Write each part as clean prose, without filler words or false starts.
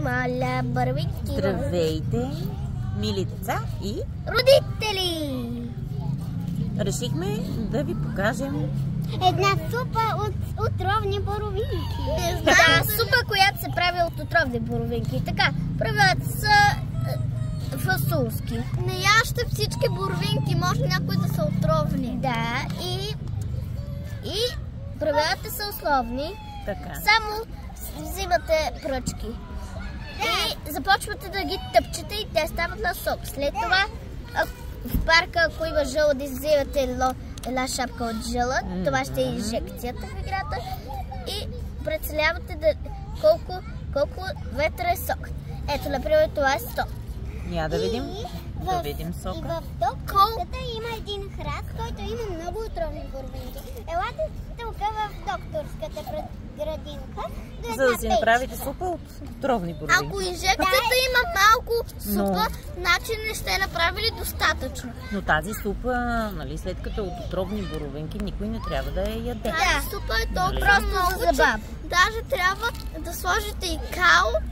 моля, бървинки. Здравейте, мили деца и родители! Решихме да ви покажем една супа от отровни боровинки. Да, супа, която се прави от отровни боровинки. Така, правят са фасулски. Не яще всички боровинки, може някои да са отровни. Да, и правилата са условни. така. Само взимате пръчки. И започвате да ги тъпчете и те стават на сок. След това в парка, ако има жълъд, взимате една шапка от жълъд. Това ще е инжекцията в играта. И прецелявате колко ветра е сок. Ето, например, това е 100. Я да видим. Да видим сока. И в докторската има един храст, който има много отровни боровинки. Елате тук в докторската градинка. За да си направите супа от отровни боровинки. Ако инжекцията има малко супа, значи не сте направили достатъчно. Но тази супа, нали, след като е от отровни боровинки, никой не трябва да я яде. Тази супа е толкова Нали? много, че даже трябва да сложите и као,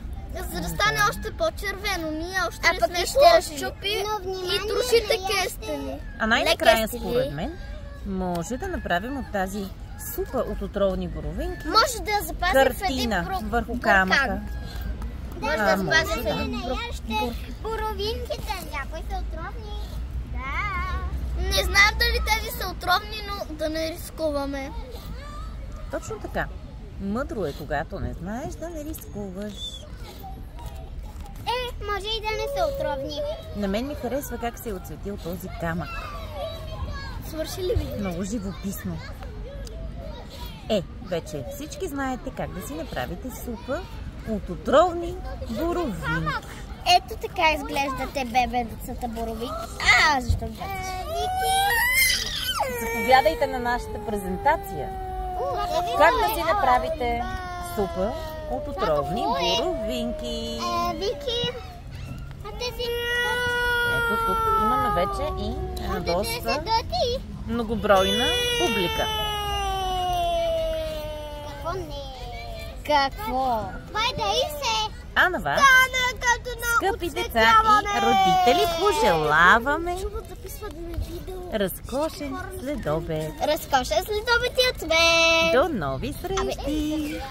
за да стане още по-червено. Ние още не сме разчупи и трошите кестени. А най-накрая, според мен, може да направим от тази супа от отровни боровинки Може да я запазим в един картина върху камъка. Може да я запазим в един боровинките, някои са отровни. Да. Не знам дали тези са отровни, но да не рискуваме. Точно така. Мъдро е, когато не знаеш, да не рискуваш. Може и да не са отровни. На мен ми харесва как се е оцветил този камък. Свърши ли видео? Много живописно. Вече всички знаете как да си направите супа от отровни боровинки. Ето така изглеждате бебедецата боровинки. Защо гледаш? Заповядайте на нашата презентация. Как да си направите супа от отровни боровинки. Вики, Ето тук имаме вече и доста многобройна публика. Какво не? Какво? Вайдай се! А на вас, скъпи деца и родители, пожелаваме разкошен следобед. Разкошен следобед и от мен! До нови срещи!